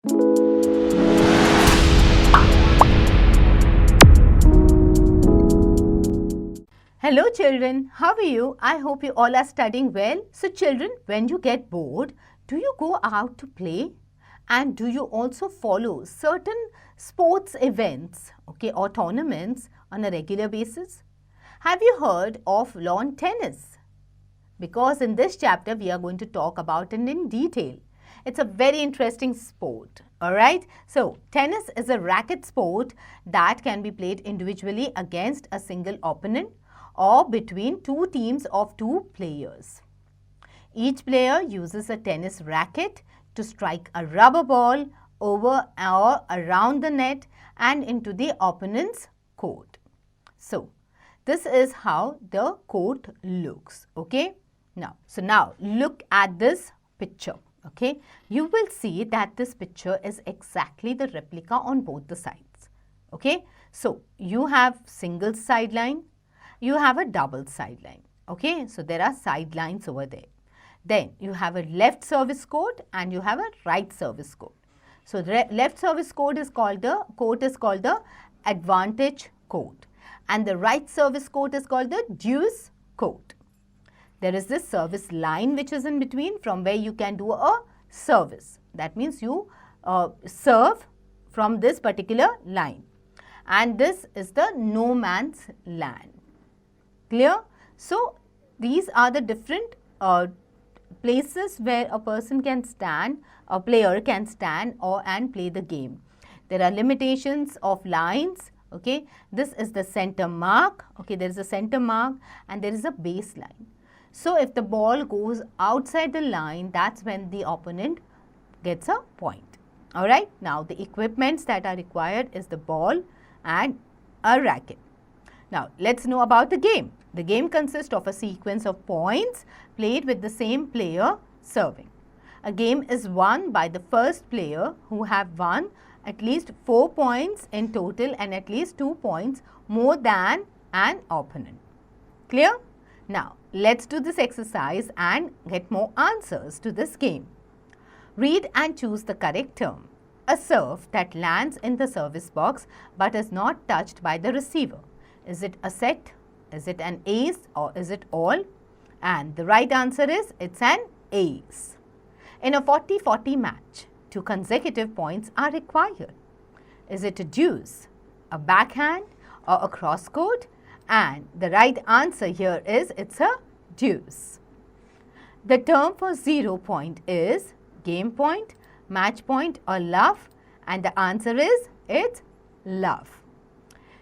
Hello children, how are you? I hope you all are studying well. So children, when you get bored, do you go out to play? And do you also follow certain sports events, or tournaments on a regular basis? Have you heard of lawn tennis? Because in this chapter, we are going to talk about it in detail. It's a very interesting sport, alright? So, tennis is a racket sport that can be played individually against a single opponent or between two teams of two players. Each player uses a tennis racket to strike a rubber ball over or around the net and into the opponent's court. So, this is how the court looks, okay? Now look at this picture, okay? You will see that this picture is exactly the replica on both the sides, okay? So, you have single sideline, you have a double sideline, okay? So, there are sidelines over there. Then, you have a left service court and you have a right service court. So, the left service court is called the advantage court and the right service court is called the deuce court. There is this service line which is in between from where you can do a service. That means you serve from this particular line. And this is the no man's land. Clear? So, these are the different places where a person can stand, a player can stand and play the game. There are limitations of lines, okay. This is the center mark, okay. There is a center mark and there is a baseline. So, if the ball goes outside the line, that's when the opponent gets a point. Alright. Now, the equipments that are required is the ball and a racket. Now, let's know about the game. The game consists of a sequence of points played with the same player serving. A game is won by the first player who have won at least 4 points in total and at least 2 points more than an opponent. Clear? Now, let's do this exercise and get more answers to this game. Read and choose the correct term. A serve that lands in the service box but is not touched by the receiver. Is it a set? Is it an ace or is it all? And the right answer is it's an ace. In a 40-40 match, 2 consecutive points are required. Is it a deuce, a backhand or a cross court? And the right answer here is it's a deuce. The term for 0 point is game point, match point or love, and the answer is it's love.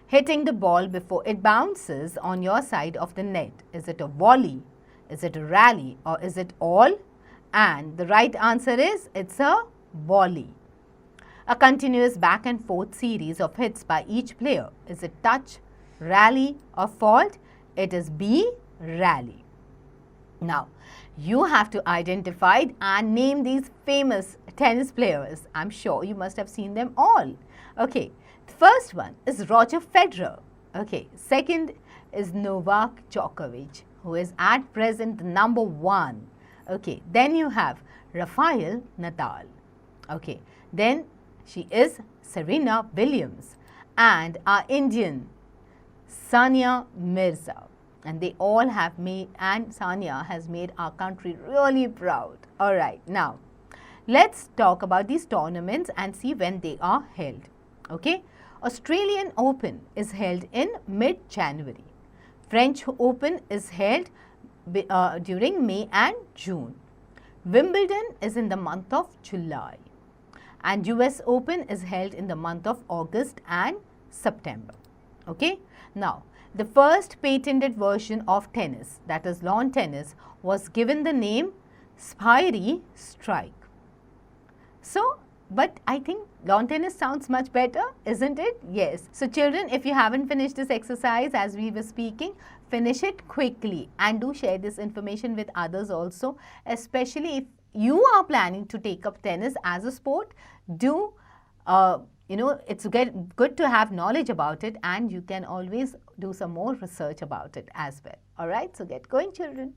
Hitting the ball before it bounces on your side of the net. Is it a volley? Is it a rally or is it all? And the right answer is it's a volley. A continuous back and forth series of hits by each player. Is it touch, rally or fault? It is B, rally. Now, you have to identify and name these famous tennis players. I'm sure you must have seen them all. Okay, the first one is Roger Federer. Okay, second is Novak Djokovic, who is at present the number 1. Okay, then you have Rafael Nadal. Okay, then she is Serena Williams and our Indian Sania Mirza. And they all have made, and Sania has made our country really proud. Alright, now let's talk about these tournaments and see when they are held. Okay, Australian Open is held in mid-January. French Open is held during May and June. Wimbledon is in the month of July. And US Open is held in the month of August and September. Okay, now the first patented version of tennis, that is lawn tennis, was given the name Spiry Strike. So, but I think lawn tennis sounds much better, isn't it? Yes. So children, if you haven't finished this exercise as we were speaking, finish it quickly and do share this information with others also, especially if you are planning to take up tennis as a sport. Do it's good to have knowledge about it, and you can always do some more research about it as well. Alright, so get going children.